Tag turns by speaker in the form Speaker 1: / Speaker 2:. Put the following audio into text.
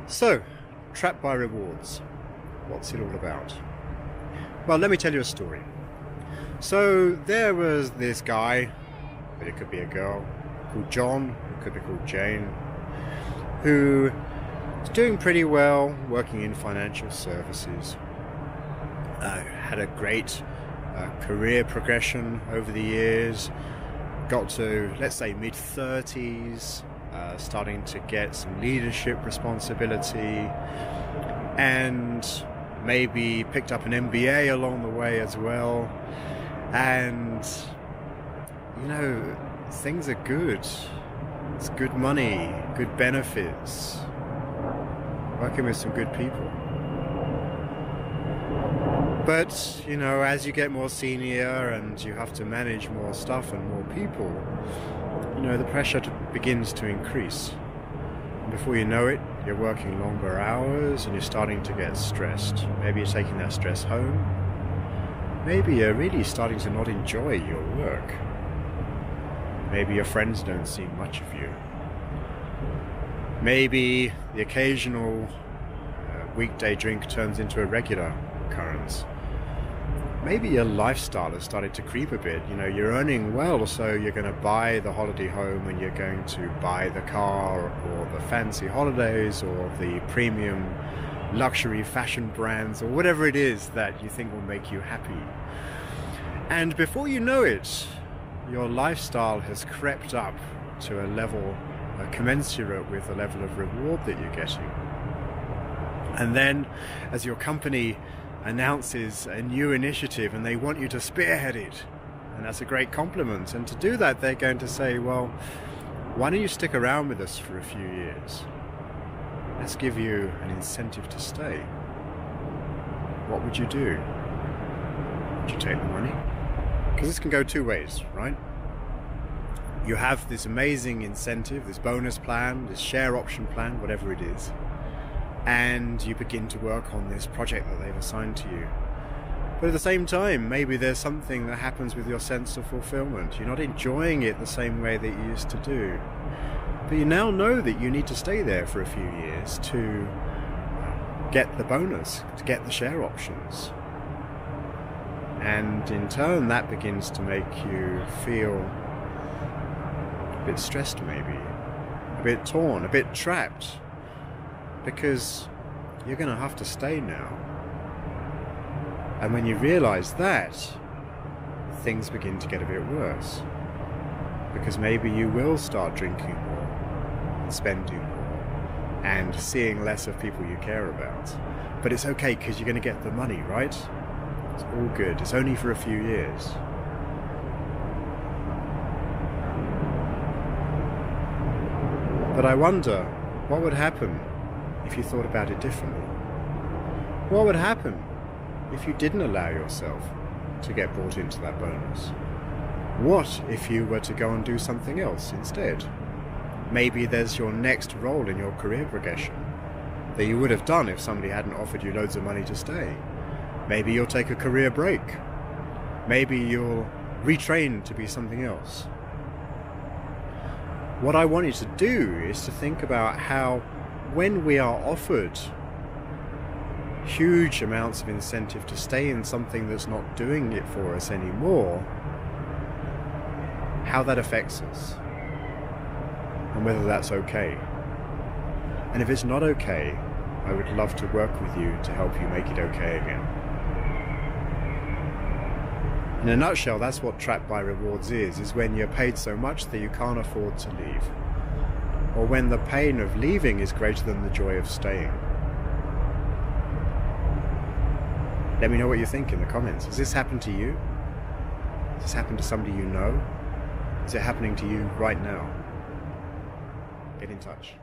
Speaker 1: So, trapped by rewards. What's it all about? Well, let me tell you a story. So, there was this guy, but it could be a girl, called John, it could be called Jane, who was doing pretty well, working in financial services. Had a great career progression over the years, got to, let's say, mid-30s, starting to get some leadership responsibility, and maybe picked up an MBA along the way as well. And, you know, things are good. It's good money, good benefits, working with some good people. But, you know, as you get more senior and you have to manage more stuff and more people, you know, the pressure begins to increase. And before you know it, you're working longer hours and you're starting to get stressed. Maybe you're taking that stress home. Maybe you're really starting to not enjoy your work. Maybe your friends don't see much of you. Maybe the occasional weekday drink turns into a regular occurrence. Maybe your lifestyle has started to creep a bit. You know, you're earning well, so you're going to buy the holiday home and you're going to buy the car or the fancy holidays or the premium luxury fashion brands or whatever it is that you think will make you happy. And before you know it, your lifestyle has crept up to a level commensurate with the level of reward that you're getting. And then as your company announces a new initiative and they want you to spearhead it, and that's a great compliment, and to do that they're going to say, well, why don't you stick around with us for a few years? Let's give you an incentive to stay. What would you do? Would you take the money? Because this can go two ways, right? You have this amazing incentive, this bonus plan, this share option plan, whatever it is, and you begin to work on this project that they've assigned to you. But at the same time, maybe there's something that happens with your sense of fulfillment. You're not enjoying it the same way that you used to do. But you now know that you need to stay there for a few years to get the bonus, to get the share options. And in turn, that begins to make you feel a bit stressed maybe, a bit torn, a bit trapped, because you're going to have to stay now. And when you realize that, things begin to get a bit worse. Because maybe you will start drinking more, and spending more, and seeing less of people you care about. But it's okay, because you're going to get the money, right? It's all good. It's only for a few years. But I wonder, what would happen if you thought about it differently? What would happen if you didn't allow yourself to get brought into that bonus? What if you were to go and do something else instead? Maybe there's your next role in your career progression that you would have done if somebody hadn't offered you loads of money to stay. Maybe you'll take a career break. Maybe you'll retrain to be something else. What I want you to do is to think about how, when we are offered huge amounts of incentive to stay in something that's not doing it for us anymore, how that affects us, and whether that's okay. And if it's not okay, I would love to work with you to help you make it okay again. In a nutshell, that's what trapped by rewards is when you're paid so much that you can't afford to leave, or when the pain of leaving is greater than the joy of staying. Let me know what you think in the comments. Has this happened to you? Has this happened to somebody you know? Is it happening to you right now? Get in touch.